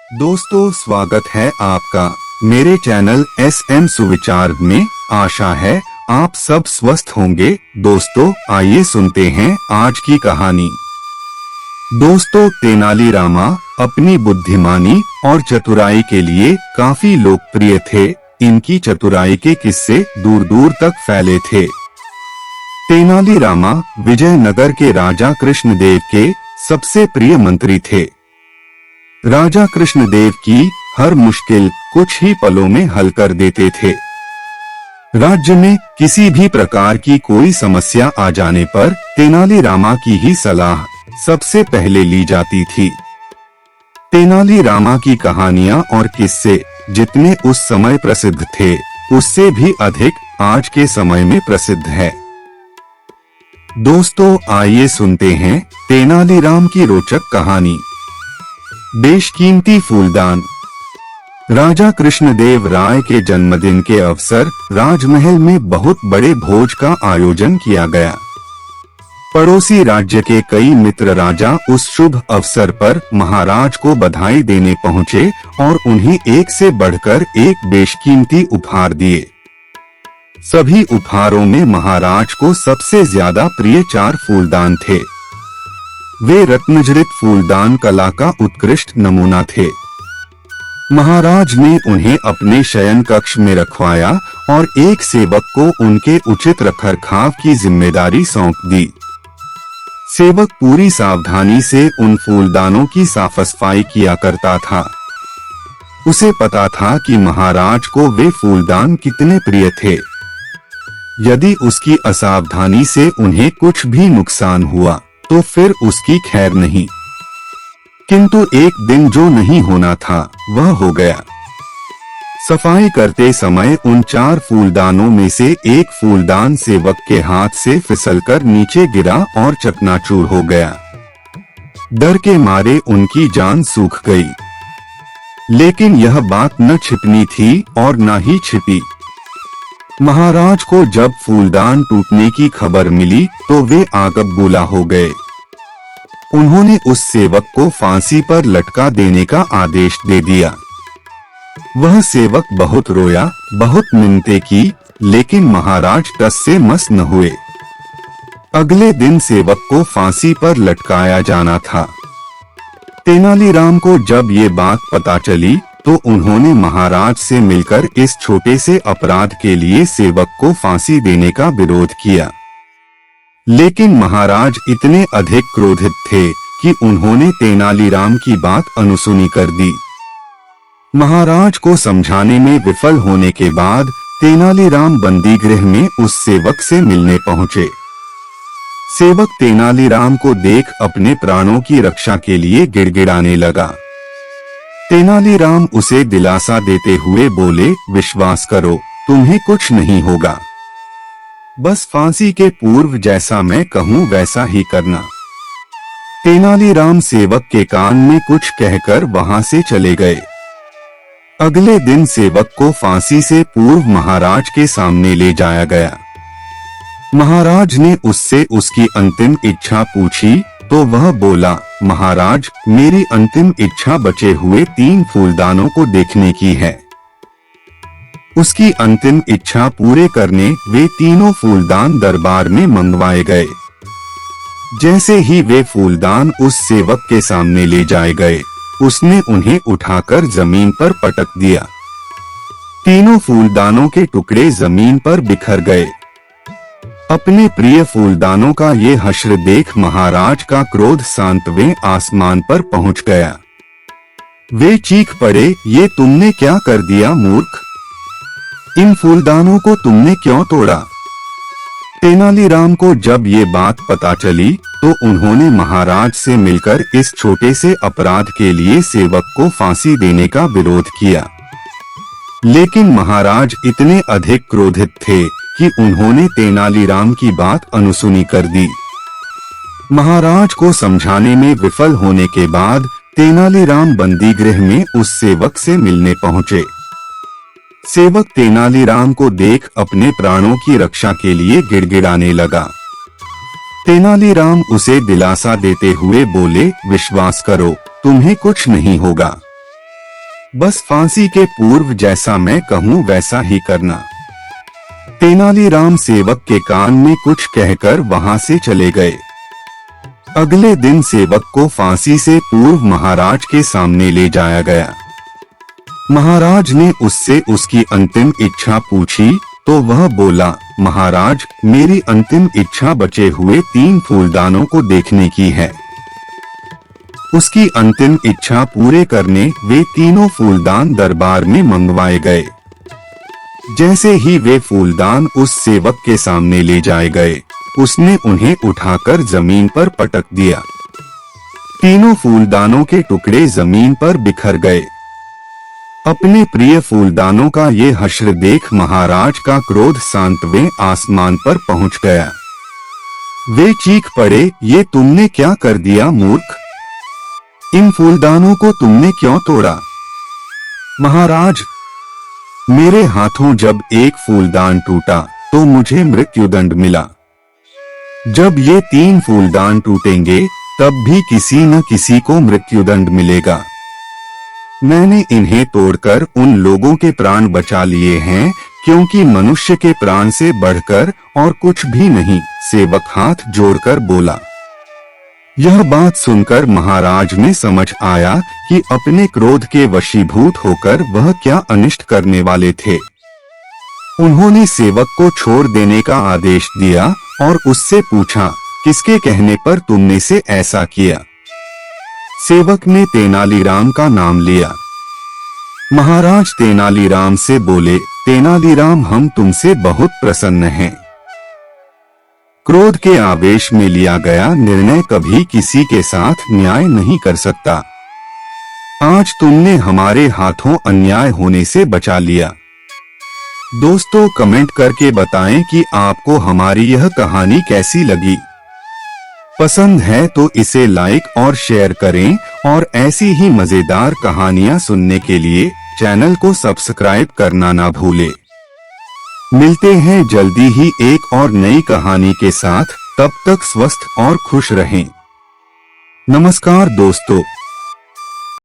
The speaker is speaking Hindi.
दोस्तों, स्वागत है आपका मेरे चैनल SM सुविचार में। आशा है आप सब स्वस्थ होंगे। दोस्तों, आइए सुनते हैं आज की कहानी। दोस्तों, तेनालीरामा अपनी बुद्धिमानी और चतुराई के लिए काफी लोकप्रिय थे। इनकी चतुराई के किस्से दूर दूर तक फैले थे। तेनालीरामा विजयनगर के राजा कृष्णदेव के सबसे प्रिय मंत्री थे। राजा कृष्णदेव की हर मुश्किल कुछ ही पलों में हल कर देते थे। राज्य में किसी भी प्रकार की कोई समस्या आ जाने पर तेनालीरामा की ही सलाह सबसे पहले ली जाती थी। तेनालीरामा की कहानियां और किस्से जितने उस समय प्रसिद्ध थे, उससे भी अधिक आज के समय में प्रसिद्ध है। दोस्तों, आइए सुनते हैं तेनालीराम की रोचक कहानी। बेशकीमती फूलदान। राजा कृष्णदेव राय के जन्मदिन के अवसर राजमहल में बहुत बड़े भोज का आयोजन किया गया। पड़ोसी राज्य के कई मित्र राजा उस शुभ अवसर पर महाराज को बधाई देने पहुंचे और उन्हें एक से बढ़कर एक बेशकीमती उपहार दिए। सभी उपहारों में महाराज को सबसे ज्यादा प्रिय 4 फूलदान थे। वे रत्नजड़ित फूलदान कला का उत्कृष्ट नमूना थे। महाराज ने उन्हें अपने शयन कक्ष में रखवाया और एक सेवक को उनके उचित रखरखाव की जिम्मेदारी सौंप दी। सेवक पूरी सावधानी से उन फूलदानों की साफ सफाई किया करता था। उसे पता था कि महाराज को वे फूलदान कितने प्रिय थे। यदि उसकी असावधानी से उन्हें कुछ भी नुकसान हुआ तो फिर उसकी खैर नहीं। किंतु एक दिन जो नहीं होना था वह हो गया। सफाई करते समय उन 4 फूलदानों में से एक फूलदान सेवक के हाथ से फिसलकर नीचे गिरा और चकनाचूर हो गया। डर के मारे उनकी जान सूख गई। लेकिन यह बात न छिपनी थी और न ही छिपी। महाराज को जब फूलदान टूटने की खबर मिली तो वे आगबबूला हो गए। उन्होंने उस सेवक को फांसी पर लटका देने का आदेश दे दिया। वह सेवक बहुत रोया, बहुत मिन्नतें की, लेकिन महाराज टस से मस न हुए। अगले दिन सेवक को फांसी पर लटकाया जाना था। तेनालीराम को जब ये बात पता चली तो उन्होंने महाराज से मिलकर इस छोटे से अपराध के लिए सेवक को फांसी देने का विरोध किया। लेकिन महाराज इतने अधिक क्रोधित थे कि उन्होंने तेनालीराम की बात अनसुनी कर दी। महाराज को समझाने में विफल होने के बाद तेनालीराम बंदीगृह में उस सेवक से मिलने पहुंचे। सेवक तेनालीराम को देख अपने प्राणों की रक्षा के लिए गिड़गिड़ाने लगा। तेनालीराम उसे दिलासा देते हुए बोले, विश्वास करो, तुम्हें कुछ नहीं होगा। बस फांसी के पूर्व जैसा मैं कहूँ वैसा ही करना। तेनालीराम सेवक के कान में कुछ कहकर वहां से चले गए। अगले दिन सेवक को फांसी से पूर्व महाराज के सामने ले जाया गया। महाराज ने उससे उसकी अंतिम इच्छा पूछी तो वह बोला, महाराज, मेरी अंतिम इच्छा बचे हुए 3 फूलदानों को देखने की है। उसकी अंतिम इच्छा पूरे करने वे तीनों फूलदान दरबार में मंगवाए गए। जैसे ही वे फूलदान उस सेवक के सामने ले जाए गए, उसने उन्हें उठाकर जमीन पर पटक दिया। तीनों फूलदानों के टुकड़े जमीन पर बिखर गए। अपने प्रिय फूलदानों का ये हश्र देख महाराज का क्रोध सांतवें आसमान पर पहुंच गया। वे चीख पड़े, ये तुमने क्या कर दिया मूर्ख? इन फूलदानों को तुमने क्यों तोड़ा? तेनालीराम को जब ये बात पता चली तो उन्होंने महाराज से मिलकर इस छोटे से अपराध के लिए सेवक को फांसी देने का विरोध किया। लेकिन महाराज इतने अधिक क्रोधित थे कि उन्होंने तेनालीराम की बात अनसुनी कर दी। महाराज को समझाने में विफल होने के बाद तेनालीराम बंदीगृह में उस सेवक से मिलने पहुंचे। सेवक तेनालीराम को देख अपने प्राणों की रक्षा के लिए गिड़गिड़ाने लगा। तेनालीराम उसे दिलासा देते हुए बोले, विश्वास करो, तुम्हें कुछ नहीं होगा। बस फांसी के पूर्व जैसा मैं कहूँ वैसा ही करना। तेनालीराम सेवक के कान में कुछ कहकर वहां से चले गए। अगले दिन सेवक को फांसी से पूर्व महाराज के सामने ले जाया गया। महाराज ने उससे उसकी अंतिम इच्छा पूछी तो वह बोला, महाराज, मेरी अंतिम इच्छा बचे हुए 3 फूलदानों को देखने की है। उसकी अंतिम इच्छा पूरे करने वे तीनों फूलदान दरबार में मंगवाए गए। जैसे ही वे फूलदान उस सेवक के सामने ले जाए गए, उसने उन्हें उठाकर जमीन पर पटक दिया। तीनों फूलदानों के टुकड़े जमीन पर बिखर गए। अपने प्रिय फूलदानों का ये हश्र देख महाराज का क्रोध 7वें आसमान पर पहुंच गया। वे चीख पड़े, ये तुमने क्या कर दिया मूर्ख? इन फूलदानों को तुमने क्यों तोड़ा? महाराज, मेरे हाथों जब एक फूलदान टूटा तो मुझे मृत्युदंड मिला। जब ये 3 फूलदान टूटेंगे तब भी किसी न किसी को मृत्युदंड मिलेगा। मैंने इन्हें तोड़कर उन लोगों के प्राण बचा लिए हैं, क्योंकि मनुष्य के प्राण से बढ़कर और कुछ भी नहीं। सेवक हाथ जोड़कर बोला। यह बात सुनकर महाराज में समझ आया कि अपने क्रोध के वशीभूत होकर वह क्या अनिष्ट करने वाले थे। उन्होंने सेवक को छोड़ देने का आदेश दिया और उससे पूछा, किसके कहने पर तुमने से ऐसा किया? सेवक ने तेनालीराम का नाम लिया। महाराज तेनालीराम से बोले, तेनालीराम, हम तुमसे बहुत प्रसन्न हैं। क्रोध के आवेश में लिया गया निर्णय कभी किसी के साथ न्याय नहीं कर सकता। आज तुमने हमारे हाथों अन्याय होने से बचा लिया। दोस्तों, कमेंट करके बताएं कि आपको हमारी यह कहानी कैसी लगी। पसंद है तो इसे लाइक और शेयर करें और ऐसी ही मजेदार कहानियां सुनने के लिए चैनल को सब्सक्राइब करना ना भूलें। मिलते हैं जल्दी ही एक और नई कहानी के साथ। तब तक स्वस्थ और खुश रहें। नमस्कार दोस्तों।